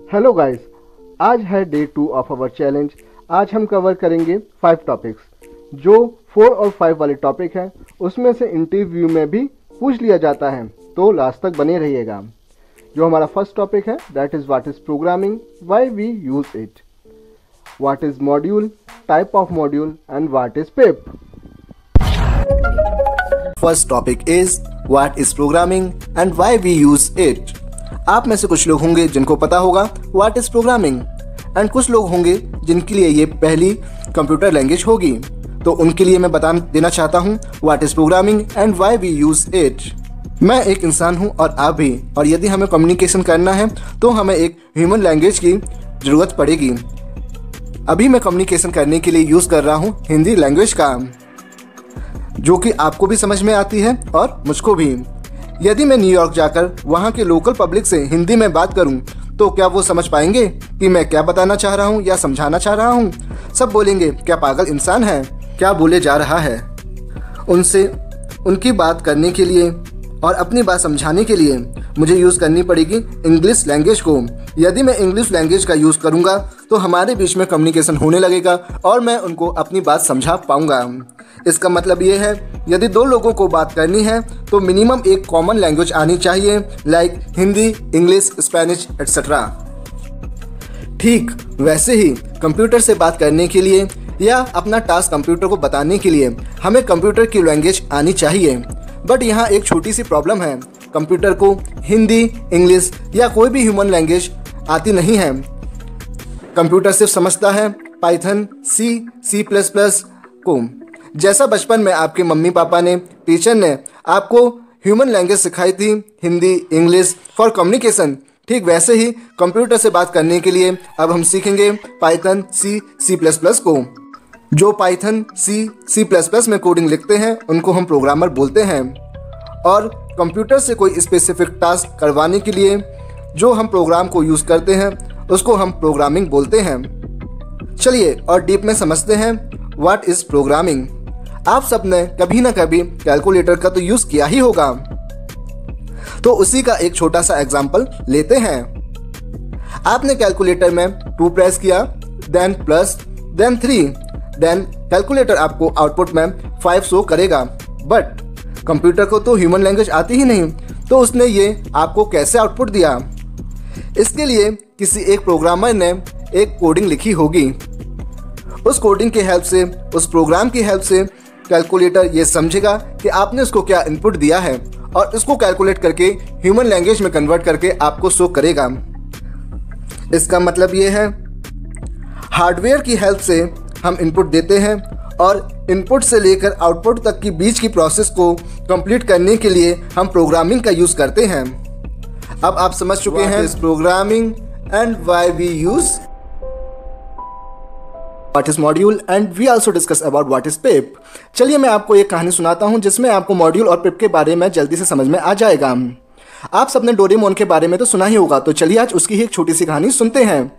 Hello guys, आज है day 2 of our challenge. आज हम कवर करेंगे 5 टॉपिक्स। जो 4 और 5 वाले टॉपिक हैं उसमें से इंटरव्यू में भी पूछ लिया जाता है, तो लास्ट तक बने रहिएगा। जो हमारा फर्स्ट टॉपिक है that is what is programming, why we use it, what is module, type of module and what is pip. First topic is what is programming and why we use it. आप में से कुछ लोग होंगे जिनको पता होगा व्हाट इज प्रोग्रामिंग एंड कुछ लोग होंगे जिनके लिए ये पहली कंप्यूटर लैंग्वेज होगी, तो उनके लिए मैं बता देना चाहता हूँ what is programming and why we use it. मैं एक इंसान हूँ और आप भी, और यदि हमें कम्युनिकेशन करना है तो हमें एक ह्यूमन लैंग्वेज की ज़रूरत पड़ेगी। अभी मैं कम्युनिकेशन करने के लिए यूज़ कर रहा हूँ हिंदी लैंग्वेज का, जो कि आपको भी समझ में आती है और मुझको भी। यदि मैं न्यूयॉर्क जाकर वहाँ के लोकल पब्लिक से हिंदी में बात करूँ तो क्या वो समझ पाएंगे कि मैं क्या बताना चाह रहा हूँ या समझाना चाह रहा हूँ? सब बोलेंगे क्या पागल इंसान है, क्या बोले जा रहा है। उनसे उनकी बात करने के लिए और अपनी बात समझाने के लिए मुझे यूज़ करनी पड़ेगी इंग्लिश लैंग्वेज को। यदि मैं इंग्लिश लैंग्वेज का यूज़ करूँगा तो हमारे बीच में कम्युनिकेशन होने लगेगा और मैं उनको अपनी बात समझा पाऊँगा। इसका मतलब ये है यदि दो लोगों को बात करनी है तो मिनिमम एक कॉमन लैंग्वेज आनी चाहिए, like Hindi, English, Spanish etcetera. ठीक वैसे ही कंप्यूटर से बात करने के लिए या अपना टास्क कंप्यूटर को बताने के लिए हमें कंप्यूटर की लैंग्वेज आनी चाहिए। बट यहाँ एक छोटी सी प्रॉब्लम है, कंप्यूटर को हिंदी, इंग्लिश या कोई भी ह्यूमन लैंग्वेज आती नहीं है। कंप्यूटर सिर्फ समझता है पाइथन, सी प्लस प्लस को। जैसा बचपन में आपके मम्मी पापा ने, टीचर ने आपको ह्यूमन लैंग्वेज सिखाई थी, हिंदी, इंग्लिश फॉर कम्युनिकेशन, ठीक वैसे ही कंप्यूटर से बात करने के लिए अब हम सीखेंगे पाइथन, सी प्लस प्लस को। जो पाइथन, सी प्लस प्लस में कोडिंग लिखते हैं उनको हम प्रोग्रामर बोलते हैं, और कंप्यूटर से कोई स्पेसिफिक टास्क करवाने के लिए जो हम प्रोग्राम को यूज़ करते हैं उसको हम प्रोग्रामिंग बोलते हैं। चलिए और डीप में समझते हैं व्हाट इज़ प्रोग्रामिंग। आप सब ने कभी ना कभी कैलकुलेटर का तो यूज़ किया ही होगा, तो उसी का एक छोटा सा एग्जाम्पल लेते हैं। आपने कैलकुलेटर में 2 प्रेस किया, then plus, then 3, then calculator आपको आउटपुट में 5 शो करेगा। बट कंप्यूटर को तो ह्यूमन लैंग्वेज आती ही नहीं, तो उसने ये आपको कैसे आउटपुट दिया? इसके लिए किसी एक प्रोग्रामर ने एक कोडिंग लिखी होगी। उस कोडिंग की हेल्प से, उस प्रोग्राम की हेल्प से कैलकुलेटर ये समझेगा कि आपने उसको क्या इनपुट दिया है और इसको कैलकुलेट करके ह्यूमन लैंग्वेज में कन्वर्ट करके आपको शो करेगा। इसका मतलब ये है हार्डवेयर की हेल्प से हम इनपुट देते हैं और इनपुट से लेकर आउटपुट तक की बीच की प्रोसेस को कंप्लीट करने के लिए हम प्रोग्रामिंग का यूज़ करते हैं। अब आप समझ चुके हैं इस programming and why we use what is module and we also discuss about what is pip. चलिए मैं आपको एक कहानी सुनाता हूं जिसमें आपको मॉड्यूल और पिप के बारे में जल्दी से समझ में आ जाएगा। आप सबने डोरेमोन के बारे में तो सुना ही होगा, तो चलिए आज उसकी ही एक छोटी सी कहानी सुनते हैं।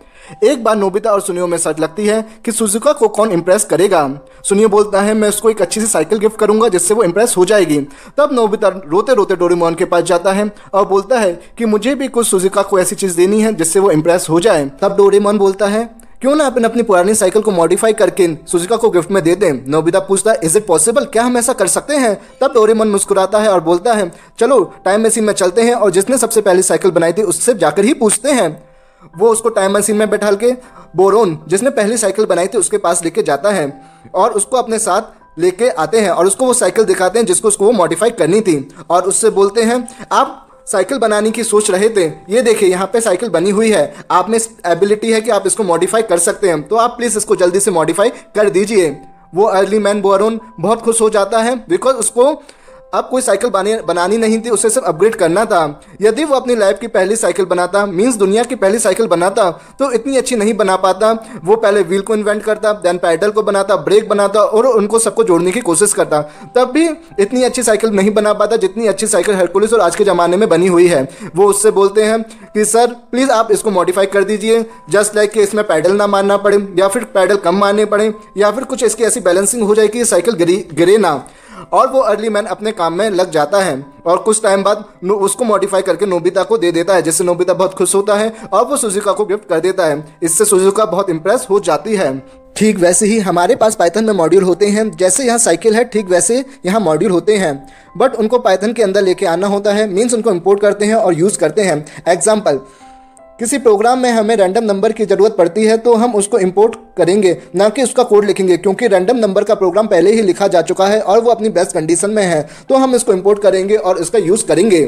एक बार नोबिता और सुनियो में शर्त लगती है कि सुजुका को कौन इम्प्रेस करेगा। सुनियो बोलता है मैं उसको एक अच्छी सी साइकिल गिफ्ट करूंगा जिससे वो इम्प्रेस हो जाएगी। तब नोबिता रोते रोते डोरेमोन के पास जाता है और बोलता है कि मुझे भी कुछ सुजुका को ऐसी चीज़ देनी है जिससे वो इम्प्रेस हो जाए। तब डोरेमोन बोलता है क्यों ना अपन अपनी पुरानी साइकिल को मॉडिफाई करके सुजुका को गिफ्ट में दे दें। नोबिता पूछता है इज इट पॉसिबल, क्या हम ऐसा कर सकते हैं? तब डोरेमोन मुस्कुराता है और बोलता है चलो टाइम मशीन में चलते हैं और जिसने सबसे पहली साइकिल बनाई थी उससे जाकर ही पूछते हैं। वो उसको टाइम मशीन में बैठाल के बोरोन, जिसने पहली साइकिल बनाई थी, उसके पास लेके जाता है और उसको अपने साथ लेके आते हैं और उसको वो साइकिल दिखाते हैं जिसको उसको वो मॉडिफाई करनी थी, और उससे बोलते हैं आप साइकिल बनाने की सोच रहे थे, ये देखिए यहाँ पे साइकिल बनी हुई है, आप में एबिलिटी है कि आप इसको मॉडिफाई कर सकते हैं, तो आप प्लीज़ इसको जल्दी से मॉडिफाई कर दीजिए। वो अर्ली मैन बोरोन बहुत खुश हो जाता है बिकॉज उसको अब कोई साइकिल बनानी नहीं थी, उसे सिर्फ अपग्रेड करना था। यदि वो अपनी लाइफ की पहली साइकिल बनाता, मींस दुनिया की पहली साइकिल बनाता, तो इतनी अच्छी नहीं बना पाता। वो पहले व्हील को इन्वेंट करता, देन पैडल को बनाता, ब्रेक बनाता और उनको सबको जोड़ने की कोशिश करता, तब भी इतनी अच्छी साइकिल नहीं बना पाता जितनी अच्छी साइकिल हरकुलिस और आज के ज़माने में बनी हुई है। वो उससे बोलते हैं कि सर प्लीज़ आप इसको मॉडिफाई कर दीजिए, जस्ट लाइक कि इसमें पैडल ना मारना पड़े या फिर पैडल कम मारने पड़े या फिर कुछ इसकी ऐसी बैलेंसिंग हो जाए कि ये साइकिल गिरे ना। और वो अर्ली मैन अपने काम में लग जाता है और कुछ टाइम बाद उसको मॉडिफाई करके नोबिता को दे देता है, जिससे नोबिता बहुत खुश होता है और वो सुजुका को गिफ्ट कर देता है। इससे सुजुका बहुत इंप्रेस हो जाती है। ठीक वैसे ही हमारे पास पाइथन में मॉड्यूल होते हैं, जैसे यहाँ साइकिल है ठीक वैसे यहाँ मॉड्यूल होते हैं, बट उनको पाइथन के अंदर लेके आना होता है, मीन्स उनको इंपोर्ट करते हैं और यूज़ करते हैं। एग्जाम्पल, किसी प्रोग्राम में हमें रैंडम नंबर की ज़रूरत पड़ती है तो हम उसको इंपोर्ट करेंगे, ना कि उसका कोड लिखेंगे, क्योंकि रैंडम नंबर का प्रोग्राम पहले ही लिखा जा चुका है और वो अपनी बेस्ट कंडीशन में है, तो हम इसको इंपोर्ट करेंगे और इसका यूज़ करेंगे।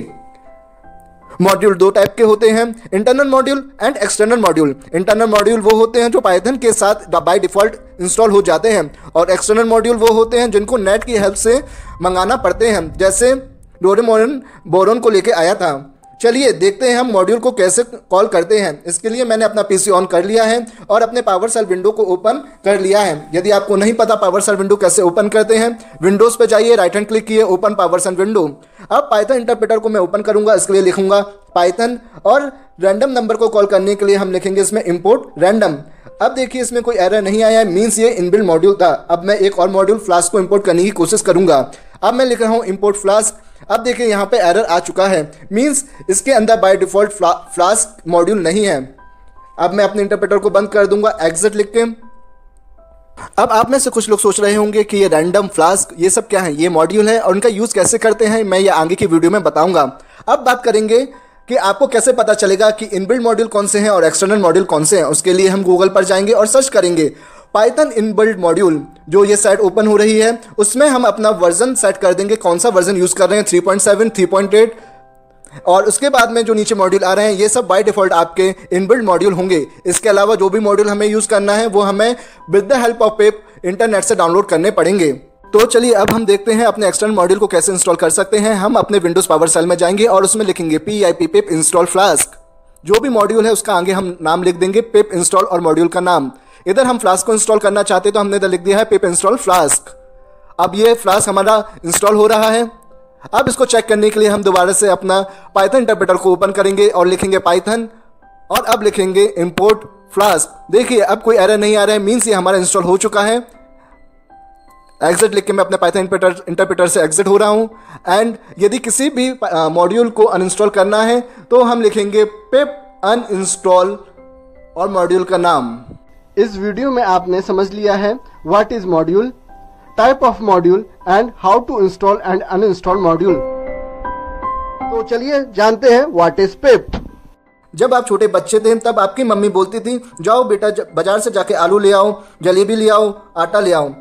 मॉड्यूल दो टाइप के होते हैं, internal module and external module. Internal module वो होते हैं जो पाइथन के साथ बाय डिफ़ॉल्ट इंस्टॉल हो जाते हैं और एक्सटर्नल मॉड्यूल वो होते हैं जिनको नेट की हेल्प से मंगाना पड़ते हैं, जैसे डोरेमोन बोरोन को लेके आया था। चलिए देखते हैं हम मॉड्यूल को कैसे कॉल करते हैं। इसके लिए मैंने अपना पीसी ऑन कर लिया है और अपने पावर सेल विंडो को ओपन कर लिया है। यदि आपको नहीं पता पावर सेल विंडो कैसे ओपन करते हैं, विंडोज़ पे जाइए, राइट हैंड क्लिक किए, ओपन पावर सेल विंडो। अब पाइथन इंटरप्रेटर को मैं ओपन करूंगा, इसके लिए लिखूंगा पाइथन और रैंडम नंबर को कॉल करने के लिए हम लिखेंगे इसमें इंपोर्ट रैंडम। अब देखिए इसमें कोई एरर नहीं आया है, मीन्स ये इनबिल्ट मॉड्यूल था। अब मैं एक और मॉड्यूल फ्लास्क को इंपोर्ट करने की कोशिश करूंगा। अब मैं लिख रहा हूँ इंपोर्ट फ्लास्क। अब देखिए यहाँ पे एरर आ चुका है, मीन्स इसके अंदर बाय डिफ़ॉल्ट फ्लास्क मॉड्यूल नहीं है। अब मैं अपने इंटरप्रेटर को बंद कर दूंगा एग्जिट लिख के। अब आप में से कुछ लोग सोच रहे होंगे कि ये रैंडम फ्लास्क ये सब क्या है, ये मॉड्यूल है और उनका यूज़ कैसे करते हैं, मैं ये आगे की वीडियो में बताऊंगा। अब बात करेंगे कि आपको कैसे पता चलेगा कि इनबिल्ट मॉड्यूल कौन से हैं और एक्सटर्नल मॉड्यूल कौन से हैं। उसके लिए हम गूगल पर जाएंगे और सर्च करेंगे पाइथन इनबिल्ट मॉड्यूल। जो ये साइट ओपन हो रही है उसमें हम अपना वर्जन सेट कर देंगे, कौन सा वर्जन यूज़ कर रहे हैं, 3.7, 3.8, और उसके बाद में जो नीचे मॉड्यूल आ रहे हैं ये सब बाय डिफ़ॉल्ट आपके इनबिल्ट मॉड्यूल होंगे। इसके अलावा जो भी मॉड्यूल हमें यूज़ करना है वो हमें with the help of pip internet से डाउनलोड करने पड़ेंगे। तो चलिए अब हम देखते हैं अपने एक्सटर्नल मॉड्यूल को कैसे इंस्टॉल कर सकते हैं। हम अपने विंडोज़ पावर सेल में जाएंगे और उसमें लिखेंगे pip इंस्टॉल फ्लास्क। जो भी मॉड्यूल है उसका आगे हम नाम लिख देंगे पिप इंस्टॉल और मॉड्यूल का नाम। इधर हम फ्लास्क को इंस्टॉल करना चाहते हैं तो हमने इधर लिख दिया है पिप इंस्टॉल फ्लास्क। अब ये फ्लास्क हमारा इंस्टॉल हो रहा है। अब इसको चेक करने के लिए हम दोबारा से अपना पाइथन इंटरप्रेटर को ओपन करेंगे और लिखेंगे पाइथन और अब लिखेंगे इंपोर्ट फ्लास्क। देखिए अब कोई एरर नहीं आ रहा है, मीन्स ये हमारा इंस्टॉल हो चुका है। एग्जिट लिख के मैं अपने पाइथन इंटरप्रेटर से एग्जिट हो रहा हूँ। एंड यदि किसी भी मॉड्यूल को अनइंस्टॉल करना है तो हम लिखेंगे पिप अनइंस्टॉल और मॉड्यूल का नाम। इस वीडियो में आपने समझ लिया है what is module, type of module and how to install and uninstall module. तो चलिए जानते हैं व्हाट इज पिप। जब आप छोटे बच्चे थे तब आपकी मम्मी बोलती थी जाओ बेटा बाजार से जाके आलू ले आओ, जलेबी ले आओ, आटा ले आओ,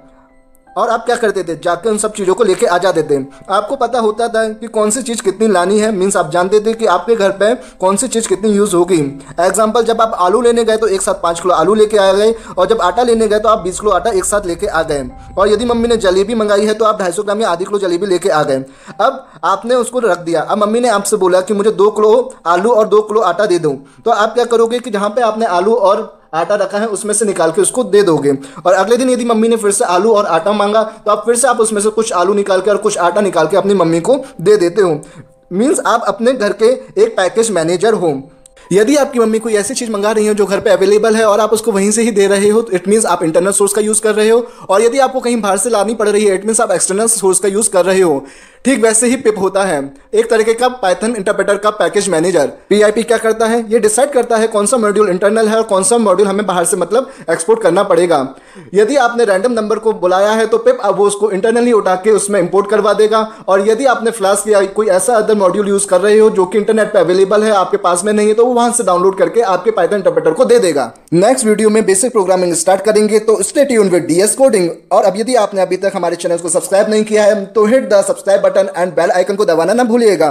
और आप क्या करते थे, जाके उन सब चीज़ों को लेके आ जाते थे। आपको पता होता था कि कौन सी चीज़ कितनी लानी है, मीन्स आप जानते थे कि आपके घर पे कौन सी चीज़ कितनी यूज़ होगी। एग्जाम्पल, जब आप आलू लेने गए तो एक साथ 5 किलो आलू लेके आ गए, और जब आटा लेने गए तो आप 20 किलो आटा एक साथ लेके आ गए, और यदि मम्मी ने जलेबी मंगाई है तो आप 250 ग्राम या आधी किलो जलेबी लेके आ गए। अब आपने उसको रख दिया। अब मम्मी ने आपसे बोला कि मुझे 2 किलो आलू और 2 किलो आटा दे दो, तो आप क्या करोगे कि जहाँ पे आपने आलू और आटा रखा है उसमें से निकाल के उसको दे दोगे। और अगले दिन यदि मम्मी ने फिर से आलू और आटा मांगा तो आप फिर से आप उसमें से कुछ आलू निकाल के और कुछ आटा निकाल के अपनी मम्मी को दे देते हो। मीन्स आप अपने घर के एक पैकेज मैनेजर हो। यदि आपकी मम्मी कोई ऐसी चीज़ मंगा रही हो जो घर पे अवेलेबल है और आप उसको वहीं से ही दे रहे हो तो इट मीन्स आप इंटरनल सोर्स का यूज़ कर रहे हो, और यदि आपको कहीं बाहर से लानी पड़ रही है इट मीन्स आप एक्सटर्नल सोर्स का यूज़ कर रहे हो। ठीक वैसे ही पिप होता है, एक तरीके का पाइथन इंटरप्रेटर का पैकेज मैनेजर। पीआईपी क्या करता है, ये डिसाइड करता है कौन सा मॉड्यूल इंटरनल है और कौन सा मॉड्यूल हमें बाहर से मतलब एक्सपोर्ट करना पड़ेगा। यदि आपने रैंडम नंबर को बुलाया है तो पिप अब वो उसको इंटरनली उठा के उसमें इंपोर्ट करवा देगा, और यदि आपने फ्लास्क या कोई ऐसा अदर मॉड्यूल यूज़ कर रहे हो जो कि इंटरनेट पर अवेलेबल है, आपके पास में नहीं है, तो वो वहां से डाउनलोड करके आपके पाइथन इंटरप्रेटर को दे देगा। नेक्स्ट वीडियो में बेसिक प्रोग्रामिंग स्टार्ट करेंगे, तो stay tuned with DS coding. और अब यदि आपने अभी तक हमारे चैनल को सब्सक्राइब नहीं किया है तो hit the subscribe button and bell icon को दबाना ना भूलिएगा।